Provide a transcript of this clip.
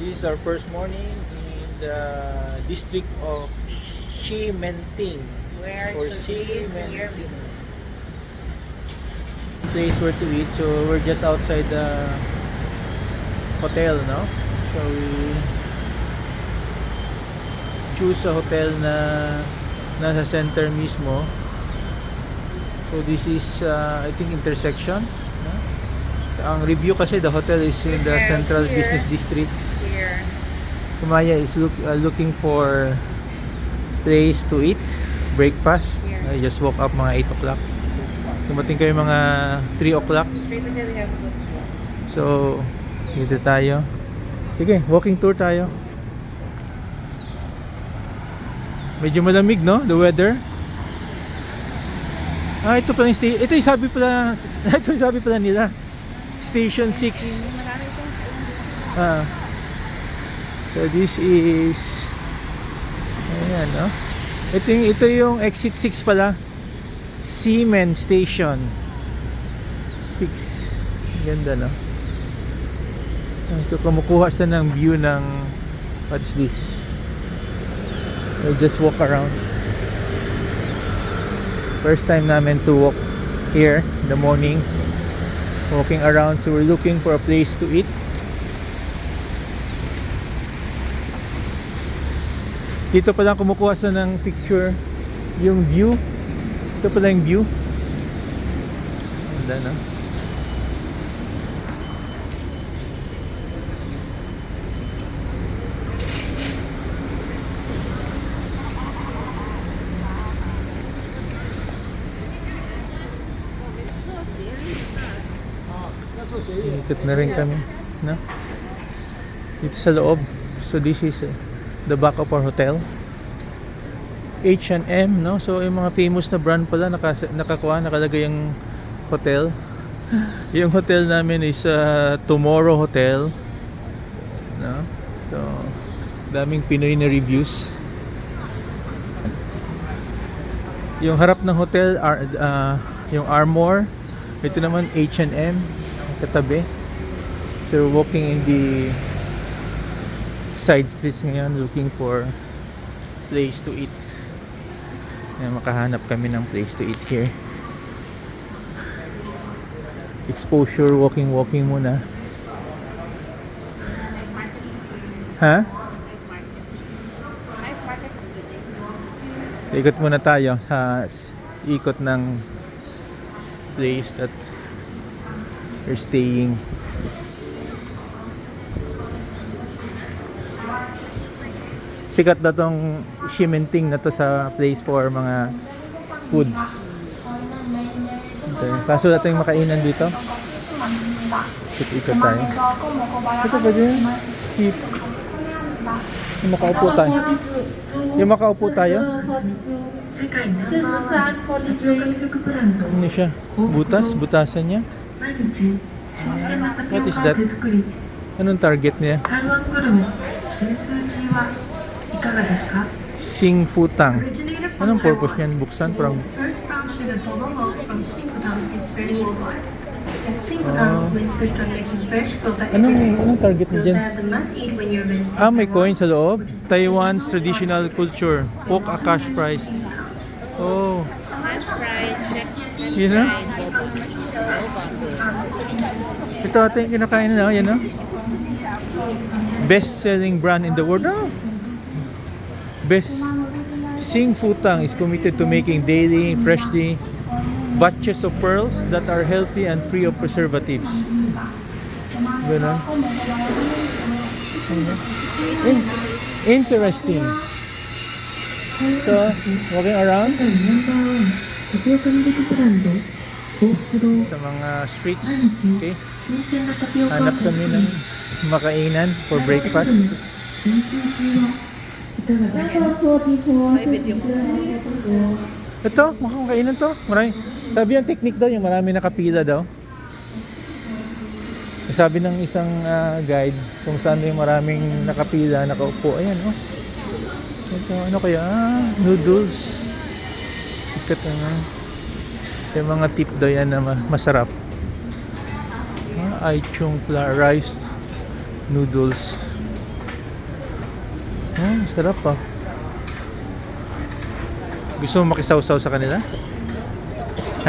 this is our first morning in the district of Ximenting Where or to eat, where Ximenting. Place where to eat. So we're just outside the hotel, no? So we choose a hotel na nasa center mismo. So this is I think intersection, no? Ang review kasi the hotel is in the central business district. here. Kumaya is looking for place to eat, breakfast. Here. I just woke up mga 8 o'clock. Dumating kayo mga 3 o'clock. Straight ahead we have to go. So, dito tayo. Sige, walking tour tayo. Medyo malamig, no? The weather. Ito pala yung ito yung sabi pala ito yung sabi pala nila. Station 6. Marami itong So this is ayan, no? Ito yung exit 6 pala. Ximen Station 6. Ganda, no? So, kumukuha siya ng view ng what's this? We'll just walk around. First time namin to walk here in the morning. Walking around, so we're looking for a place to eat. Dito pa lang kumukuha sa ng picture yung view. Ito pala yung view. Ganda, no? Ikot na rin kami, no? Dito sa loob. So this is the back of our hotel. H&M, no? So yung mga famous na brand pala nakalagay yung hotel. Yung hotel namin is Tomorrow Hotel, no? So daming Pinoy na reviews. Yung harap ng hotel yung Armour. Ito naman H&M katabi. So walking in the side streets ngayon, looking for place to eat. Makahanap kami ng place to eat here. Exposure, walking muna. Ha? Ikot muna tayo sa ikot ng place that we're staying. Sikat na tong Ximenting na to sa place for mga food. Okay. Kaso na tayong makainan dito. Ikot tayo. Ito ba dyan? Sip. Yung makaupo tayo. Yung makaupo tayo. Ano siya? Butas? Butasan niya? What is that? Anong target niya? Sing Futang. Anong purpose niyan? Buksan? Parang anong target niya dyan? May coin sa loob. Taiwan's traditional culture. Poke a cash prize. Oh. Yun na? Ito ating kinakain na. Yan na. Best selling brand in the world. Oh. Best. Sing Futang is committed to making daily, freshly batches of pearls that are healthy and free of preservatives. Ganun. Interesting. So, walking around sa mga streets. Okay. Hanap kami ng makainan for breakfast. Ito, mukhang kainan to. Marami. Sabi yung technique daw, yung marami nakapila daw. Sabi ng isang guide kung saan yung maraming nakapila, nakaupo. Ayan, oh. Ito, ano kaya? Noodles. Sikat na. Yung mga tip daw yan na masarap. Ai Chung rice noodles. Sarap pa. Gusto mo makisawsaw sa kanila?